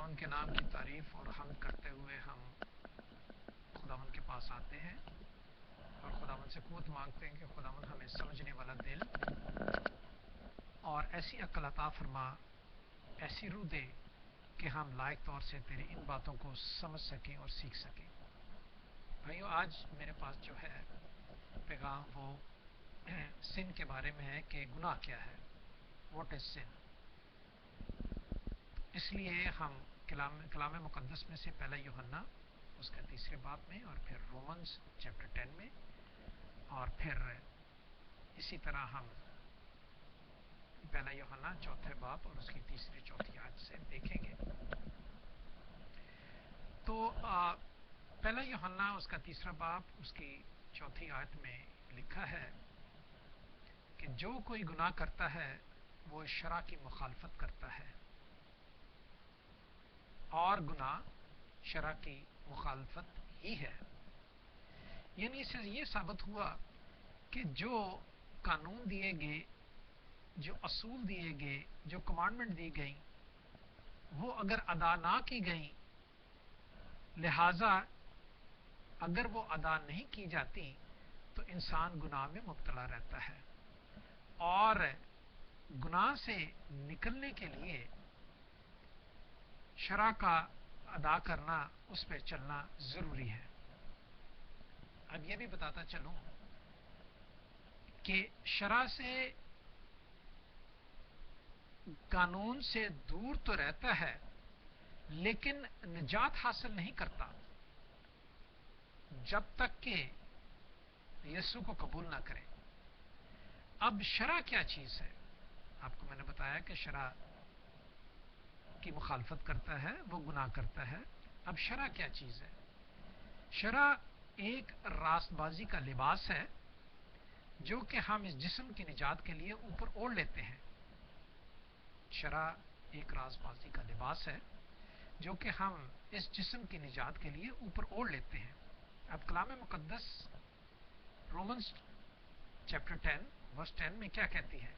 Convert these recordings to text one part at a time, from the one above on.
خداوند کے نام کی تعریف اور حمد کرتے ہوئے ہم خداوند کے پاس آتے ہیں اور خداوند سے قوت مانگتے ہیں کہ خداوند ہمیں سمجھنے والا دل اور ایسی عقل عطا فرما، ایسی روح دے کہ ہم لائق طور سے تیری ان باتوں کو سمجھ سکیں اور سیکھ سکیں۔ بھائیو، آج میرے پاس جو ہے پیغام وہ سن کے بارے میں ہے کہ گناہ کیا ہے، واٹ از سن۔ اس لیے ہم کلام مقدس میں سے پہلا یوحنا اس کا 3 باب میں، اور پھر رومنز چیپٹر 10 میں، اور پھر اسی طرح ہم پہلا یوحنا 4 باب اور اس کی 3-4 آیت سے دیکھیں گے۔ تو پہلا یوحنا اس کا 3 باب اس کی 4 آیت میں لکھا ہے کہ جو کوئی گناہ کرتا ہے وہ شرع کی مخالفت کرتا ہے، اور گناہ شرع کی مخالفت ہی ہے۔ یعنی اس سے یہ ثابت ہوا کہ جو قانون دیے گئے، جو اصول دیے گئے، جو کمانڈمنٹ دی گئیں، وہ اگر ادا نہ کی گئیں، لہٰذا اگر وہ ادا نہیں کی جاتی تو انسان گناہ میں مبتلا رہتا ہے، اور گناہ سے نکلنے کے لیے شرع کا ادا کرنا، اس پہ چلنا ضروری ہے۔ اب یہ بھی بتاتا چلوں کہ شرع سے، قانون سے دور تو رہتا ہے لیکن نجات حاصل نہیں کرتا جب تک کہ یسوع کو قبول نہ کرے۔ اب شرع کیا چیز ہے؟ آپ کو میں نے بتایا کہ شرع کی مخالفت کرتا ہے وہ گناہ کرتا ہے۔ اب شرع کیا چیز ہے؟ شرع ایک راست بازی کا لباس ہے جو کہ ہم اس جسم کی نجات کے لیے اوپر اوڑھ لیتے ہیں۔ شرع ایک راست بازی کا لباس ہے جو کہ ہم اس جسم کی نجات کے لیے اوپر اوڑھ لیتے ہیں۔ اب کلام مقدس رومنز چیپٹر 10 ورس 10 میں کیا کہتی ہے؟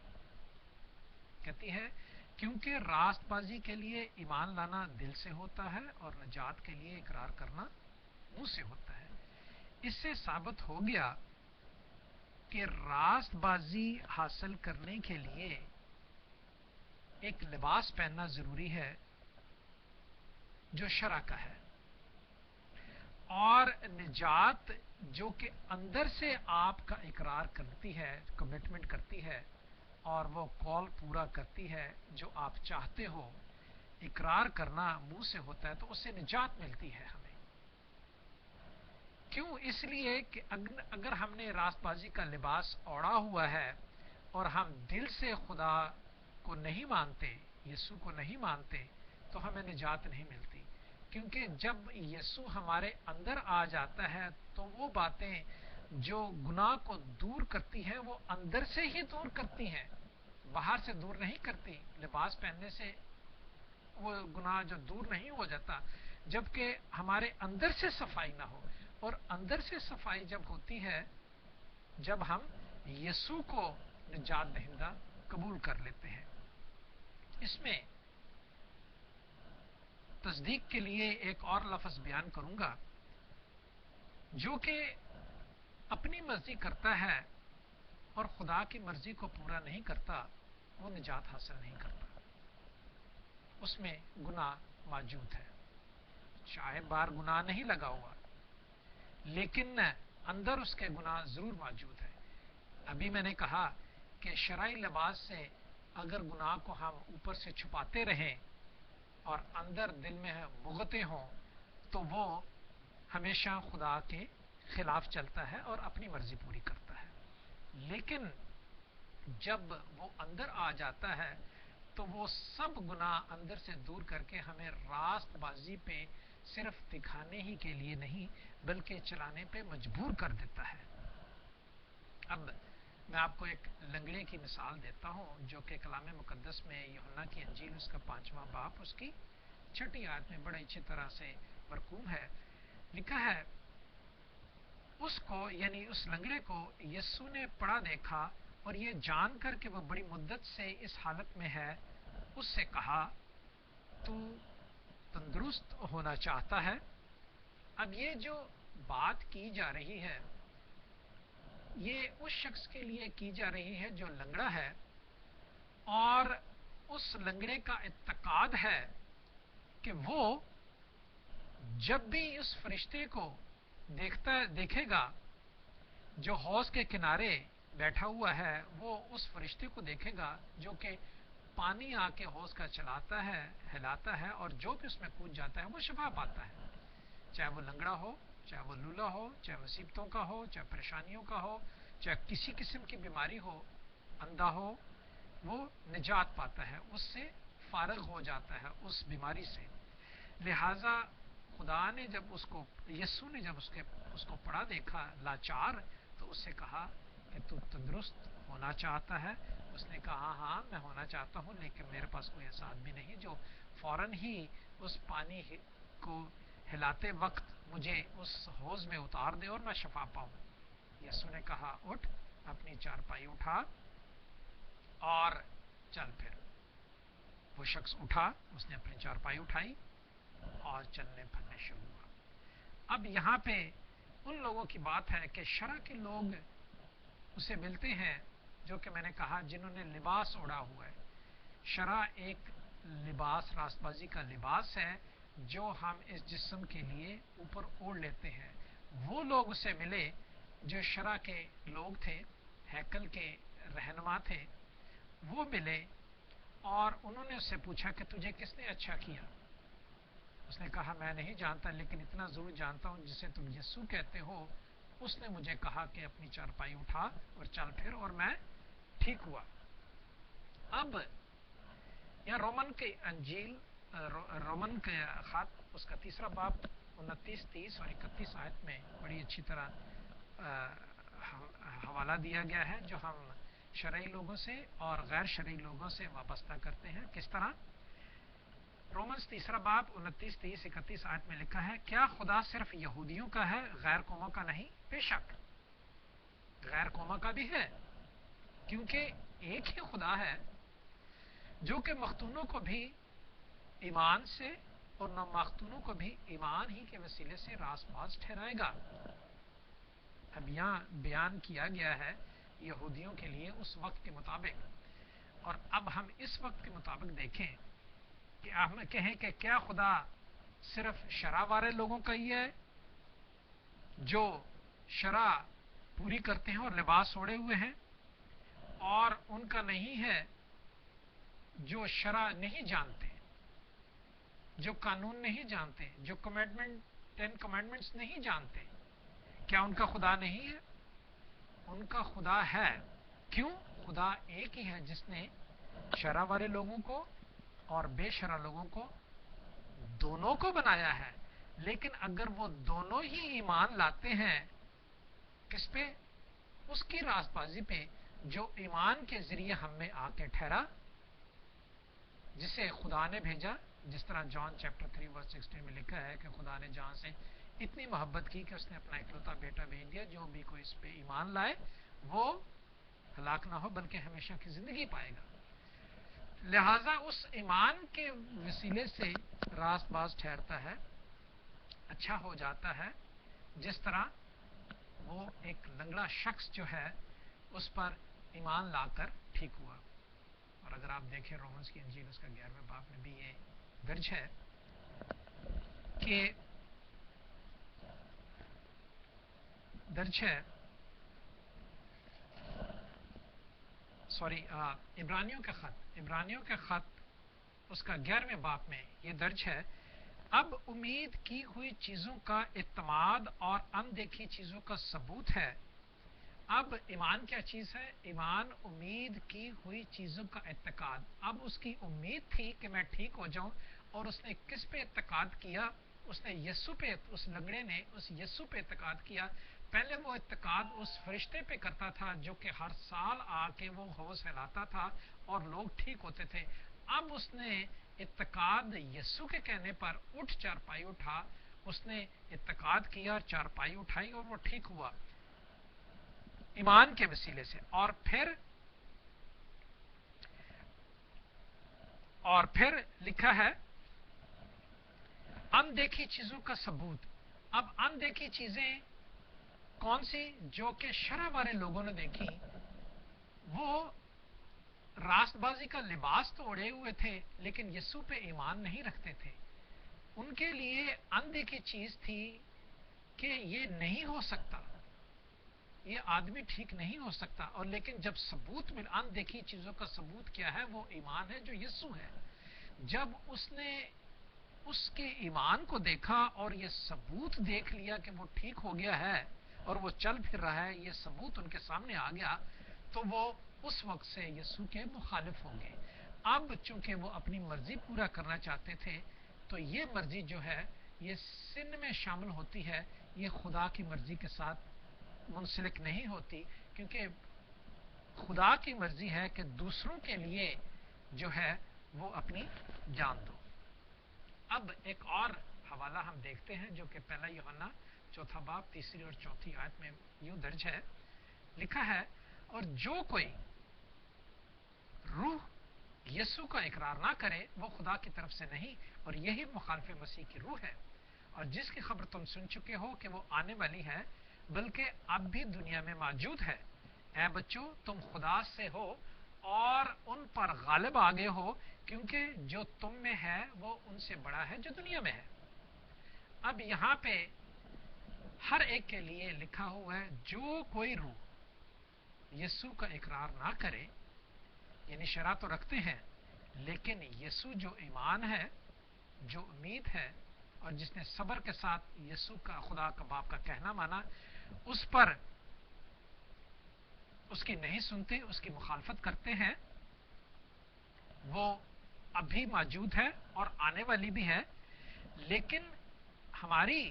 کہتی ہے کیونکہ راست بازی کے لیے ایمان لانا دل سے ہوتا ہے اور نجات کے لیے اقرار کرنا منہ سے ہوتا ہے۔ اس سے ثابت ہو گیا کہ راست بازی حاصل کرنے کے لیے ایک لباس پہننا ضروری ہے جو شرع کا ہے، اور نجات جو کہ اندر سے آپ کا اقرار کرتی ہے، کمٹمنٹ کرتی ہے، اور وہ قول پورا کرتی ہے جو آپ چاہتے ہو، اقرار کرنا منہ سے ہوتا ہے، تو اس سے نجات ملتی ہے ہمیں۔ کیوں؟ اس لیے کہ اگر ہم نے راست بازی کا لباس اوڑھا ہوا ہے اور ہم دل سے خدا کو نہیں مانتے، یسوع کو نہیں مانتے، تو ہمیں نجات نہیں ملتی۔ کیونکہ جب یسوع ہمارے اندر آ جاتا ہے تو وہ باتیں جو گناہ کو دور کرتی ہیں وہ اندر سے ہی دور کرتی ہیں، باہر سے دور نہیں کرتی۔ لباس پہننے سے وہ گناہ جو دور نہیں ہو جاتا جبکہ ہمارے اندر سے صفائی نہ ہو، اور اندر سے صفائی جب ہوتی ہے جب ہم یسوع کو نجات دہندہ قبول کر لیتے ہیں۔ اس میں تصدیق کے لیے ایک اور لفظ بیان کروں گا، جو کہ اپنی مرضی کرتا ہے اور خدا کی مرضی کو پورا نہیں کرتا، وہ نجات حاصل نہیں کرتا۔ اس میں گناہ موجود ہے، چاہے باہر گناہ نہیں لگا ہوا لیکن اندر اس کے گناہ ضرور موجود ہے۔ ابھی میں نے کہا کہ شرعی لباس سے اگر گناہ کو ہم اوپر سے چھپاتے رہیں اور اندر دل میں بغتیں ہوں تو وہ ہمیشہ خدا کے خلاف چلتا ہے اور اپنی مرضی پوری کرتا ہے۔ لیکن جب وہ اندر آ جاتا ہے تو وہ سب گناہ اندر سے دور کر کے ہمیں راست بازی پہ صرف دکھانے ہی کے لیے نہیں بلکہ چلانے پہ مجبور کر دیتا ہے۔ اب میں آپ کو ایک لنگڑے کی مثال دیتا ہوں جو کہ کلام مقدس میں یوحنا کی انجیل اس کا 5واں باب اس کی 6 آیت میں بڑے اچھی طرح سے مرقوم ہے۔ لکھا ہے اس کو، یعنی اس لنگڑے کو یسوع نے پڑا دیکھا اور یہ جان کر کہ وہ بڑی مدت سے اس حالت میں ہے، اس سے کہا تو तंदुरुस्त होना चाहता है। अब ये जो बात की जा रही है ये उस शख्स के लिए की जा रही है जो लंगड़ा है, और उस लंगड़े का इत्तेकाद है कि वो जब भी उस फरिश्ते को देखेगा जो हौज के किनारे बैठा हुआ है, वो उस फरिश्ते को देखेगा जो कि पानी आके हौज का चलाता है, हिलाता है, और जो भी उसमें कूद जाता है वो शफा पाता है। चाहे वो लंगड़ा हो, चाहे वो लूला हो, चाहे मुसीबतों का हो, चाहे परेशानियों का हो, चाहे किसी किस्म की बीमारी हो, अंधा हो, वो निजात पाता है, उससे फारग हो जाता है उस बीमारी से। लिहाजा खुदा ने जब उसको, यस्सु ने जब उसको पड़ा देखा लाचार, तो उससे कहा कि तू तंदुरुस्त होना चाहता है। उसने कहा हाँ मैं होना चाहता हूँ, लेकिन मेरे पास कोई ऐसा आदमी नहीं जो फौरन ही उस पानी को हिलाते वक्त मुझे उस हौज में उतार दे और मैं शफा पाऊं। यस्सु ने कहा उठ, अपनी चारपाई उठा और चल फिर। वो शख्स उठा, उसने अपनी चारपाई उठाई और चलने फिरने शुरू हुआ। अब यहाँ पे उन लोगों की बात है कि शरा के लोग उसे मिलते हैं, जो कि मैंने कहा जिन्होंने लिबास ओढ़ा हुआ है। शरा एक लिबास, रास्तबाजी का लिबास है जो हम इस जिस्म के लिए ऊपर ओढ़ लेते हैं। वो लोग उसे मिले जो शरा के लोग थे, हैकल के रहनुमा थे, वो मिले और उन्होंने उससे पूछा कि तुझे किसने अच्छा किया। उसने कहा मैं नहीं जानता, लेकिन इतना जरूर जानता हूं जिसे तुम यस्सु कहते हो, उसने मुझे कहा कि अपनी चारपाई उठा और चल फिर, और मैं ठीक हुआ। अब यहाँ रोमन के अंजील, रोमन के खत, उसका 3 बाब 29, 30 और 31 आयत में बड़ी अच्छी तरह हवाला दिया गया है, जो हम शरई लोगों से और गैर शरई लोगों से वाबस्ता करते हैं। किस तरह? रोमन्स 3 बाब 29, 30, 31 आयत में लिखा है, क्या खुदा सिर्फ यहूदियों का है, गैर कौमों का नहीं? बेशक गैर कौमों का भी है, क्योंकि एक ही खुदा है जो कि मख्तूनों को भी ईमान से और न मख्तूनों को भी ईमान ही के वसीले से रासबाज ठहराएगा। अब यहाँ बयान किया गया है यहूदियों के लिए उस वक्त के मुताबिक, और अब हम इस वक्त के मुताबिक देखें कि हम कहें कि क्या खुदा सिर्फ शरा वाले लोगों का ही है जो शरा पूरी करते हैं और लिबास ओढ़े हुए हैं, और उनका नहीं है जो शरा नहीं जानते, जो कानून नहीं जानते, जो कमेंडमेंट 10 कमेंडमेंट्स नहीं जानते? क्या उनका खुदा नहीं है? उनका खुदा है। क्यों? खुदा एक ही है जिसने शरा वाले लोगों को और बेशरा लोगों को, दोनों को बनाया है। लेकिन अगर वो दोनों ही ईमान लाते हैं, किस पे? उसकी रास्तबाजी पे जो ईमान के जरिए हम में आके ठहरा, जिसे खुदा ने भेजा। जिस तरह जॉन चैप्टर 3 वर्स 16 में लिखा है कि खुदा ने जहां से इतनी मोहब्बत की कि उसने अपना इकलौता बेटा भेज दिया, जो भी कोई इस पे ईमान लाए वो हलाक ना हो बल्कि हमेशा की जिंदगी पाएगा। लिहाजा उस ईमान के वसीले से रासबाज ठहरता है, अच्छा हो जाता है, जिस तरह वो एक लंगड़ा शख्स जो है उस पर ईमान लाकर ठीक हुआ। और अगर आप देखें रोमन्स की इंजील उसका 11वें बाब में भी ये दर्ज है कि इब्रानियों के खत उसका 11वें बाब में ये दर्ज है, अब उम्मीद की हुई चीजों का इत्मीद और अनदेखी चीजों का सबूत है। अब ईमान क्या चीज है? ईमान उम्मीद की हुई चीजों का इत्तेकाद। अब उसकी उम्मीद थी कि मैं ठीक हो जाऊं, और उसने किस पे इत्तेकाद किया? उसने यस्सु पे, उस लंगड़े ने उस यस्सु पे इत्तेकाद किया। पहले वो इत्तेकाद उस फरिश्ते पे करता था जो कि हर साल आके वो हौज फैलाता था और लोग ठीक होते थे। अब उसने इत्तेकाद यस्सु के कहने पर उठ चारपाई उठा, उसने इत्तेकाद किया, चारपाई उठाई और वो ठीक हुआ ईमान के वसीले से। और फिर लिखा है अनदेखी चीजों का सबूत। अब अनदेखी चीजें कौन सी? जो कि शरअ वाले लोगों ने देखी। वो रास्तबाजी का लिबास तो ओढ़े हुए थे लेकिन यीशु पे ईमान नहीं रखते थे। उनके लिए अनदेखी चीज थी कि ये नहीं हो सकता, ये आदमी ठीक नहीं हो सकता। और लेकिन जब सबूत मिल, अनदेखी चीजों का सबूत क्या है? वो ईमान है जो यीशु है। जब उसने उसके ईमान को देखा और ये सबूत देख लिया कि वो ठीक हो गया है और वो चल फिर रहा है, ये सबूत उनके सामने आ गया, तो वो उस वक्त से यीशु के मुखालिफ हो गए। अब चूंकि वो अपनी मर्जी पूरा करना चाहते थे, तो ये मर्जी जो है ये सिन में शामिल होती है, ये खुदा की मर्जी के साथ मुंसलिक नहीं होती। क्योंकि खुदा की मर्जी है कि दूसरों के लिए जो है वो अपनी जान दो। अब एक और हवाला हम देखते हैं जो कि पहला यूहन्ना चौथा बाब तीसरी और चौथी आयत में यूं दर्ज है, लिखा है, और जो कोई रूह यीशु का इकरार ना करे वो खुदा की तरफ से नहीं, और यही मुखालिफ मसीह की रूह है। और जिसकी खबर तुम सुन चुके हो कि वो आने वाली है, बल्कि अब भी दुनिया में मौजूद है। ऐ बच्चों, तुम खुदा से हो और उन पर गालिब आ गए हो, क्योंकि जो तुम में है वो उनसे बड़ा है जो दुनिया में है। अब यहां पे हर एक के लिए लिखा हुआ है, जो कोई रूह यीशु का इकरार ना करे, यानी शरा तो रखते हैं लेकिन यीशु जो ईमान है, जो उम्मीद है, और जिसने सब्र के साथ यीशु का, खुदा का बाप का कहना माना, उस पर उसकी नहीं सुनते, उसकी मुखालफत करते हैं, वो अभी मौजूद है और आने वाली भी है। लेकिन हमारी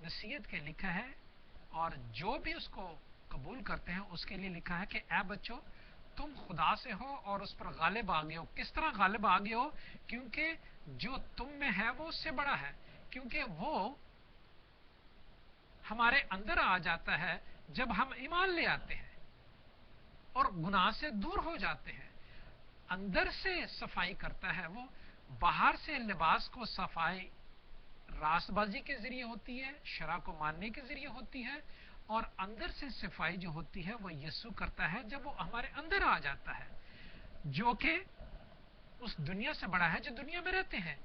नसीहत के लिखा है, और जो भी उसको कबूल करते हैं उसके लिए लिखा है कि ऐ बच्चों, तुम खुदा से हो और उस पर गालिब आ गए हो। किस तरह गालिब आ गए हो? क्योंकि जो तुम में है वो उससे बड़ा है। क्योंकि वो हमारे अंदर आ जाता है जब हम ईमान ले आते हैं और गुनाह से दूर हो जाते हैं। अंदर से सफाई करता है वो। बाहर से लिबास को सफाई रासबाजी के जरिए होती है, शरा को मानने के जरिए होती है, और अंदर से सफाई जो होती है वो यीशु करता है जब वो हमारे अंदर आ जाता है, जो कि उस दुनिया से बड़ा है जो दुनिया में रहते हैं।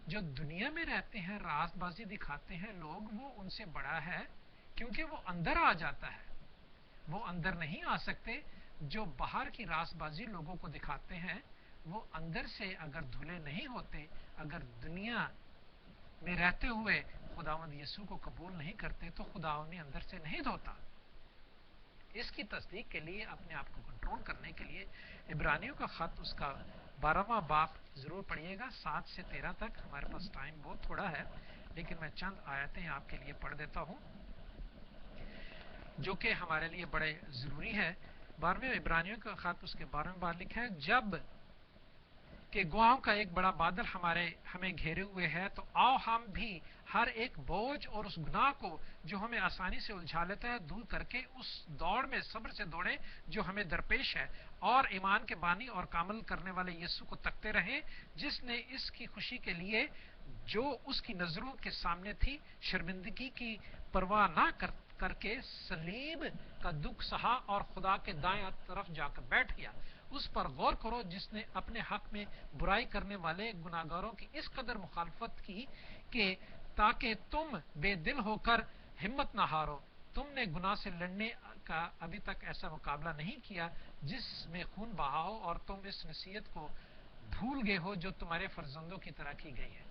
जो दुनिया में रहते हैं, रासबाजी दिखाते हैं लोग, वो उनसे बड़ा है क्योंकि वो अंदर आ जाता है। वो अंदर नहीं आ सकते। जो बाहर की रासबाजी लोगों को दिखाते हैं, वो अंदर से अगर धुले नहीं होते, अगर दुनिया में रहते हुए खुदावंद यीशु को कबूल नहीं करते, तो खुदा उन्हें अंदर से नहीं धोता। इसकी तस्दीक के लिए, अपने आप को कंट्रोल करने के लिए, इब्रानियों का खत उसका 12वां बाब जरूर पढ़िएगा 7 से 13 तक। हमारे पास टाइम बहुत थोड़ा है, लेकिन मैं चंद आयतें आपके लिए पढ़ देता हूं जो कि हमारे लिए बड़े जरूरी है। 12वें इब्रानियों का खत उसके 12वें बार लिखा है, जब कि गवाहों का एक बड़ा बादल हमें घेरे हुए है, तो आओ हम भी हर एक बोझ और उस गुनाह को जो हमें आसानी से उलझा लेता है दूर करके उस दौड़ में सब्र से दौड़े जो हमें दरपेश है, और ईमान के बानी और कामल करने वाले यीशु को तकते रहे, जिसने इसकी खुशी के लिए जो उसकी नजरों के सामने थी शर्मिंदगी की परवाह ना करके सलीब का दुख सहा और खुदा के दाएं तरफ जाकर बैठ गया। उस पर गौर करो जिसने अपने हक में बुराई करने वाले गुनाहगारों की इस कदर मुखालफत की कि ताकि तुम बेदिल होकर हिम्मत न हारो। तुमने गुनाह से लड़ने का अभी तक ऐसा मुकाबला नहीं किया जिसमें खून बहा हो, और तुम इस नसीहत को भूल गए हो जो तुम्हारे फर्जंदों की तरह की गई है।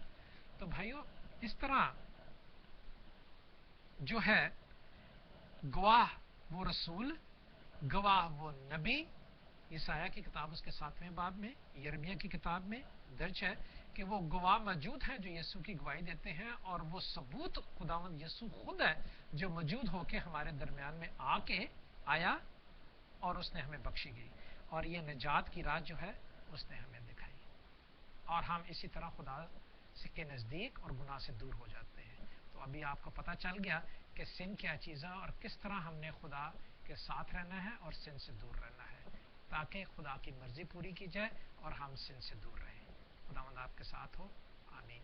तो भाइयों, इस तरह जो है गवाह वो रसूल, गवाह वो नबी, ईसाया की किताब उसके 7वें बाब में, यिर्मयाह की किताब में दर्ज है कि वो गवाह मौजूद हैं जो यीशु की गवाही देते हैं, और वो सबूत खुदावंद यीशु खुद है जो मौजूद होके हमारे दरमियान में आके आया और उसने हमें बख्शी गई, और ये निजात की राह जो है उसने हमें दिखाई, और हम इसी तरह खुदा के नजदीक और गुनाह से दूर हो जाते हैं। तो अभी आपको पता चल गया कि सिन क्या चीज है और किस तरह हमने खुदा के साथ रहना है और सिन से दूर रहना है, ताकि खुदा की मर्जी पूरी की जाए और हम सिन से दूर रहें। खुदावंद आपके साथ हो। आमीन।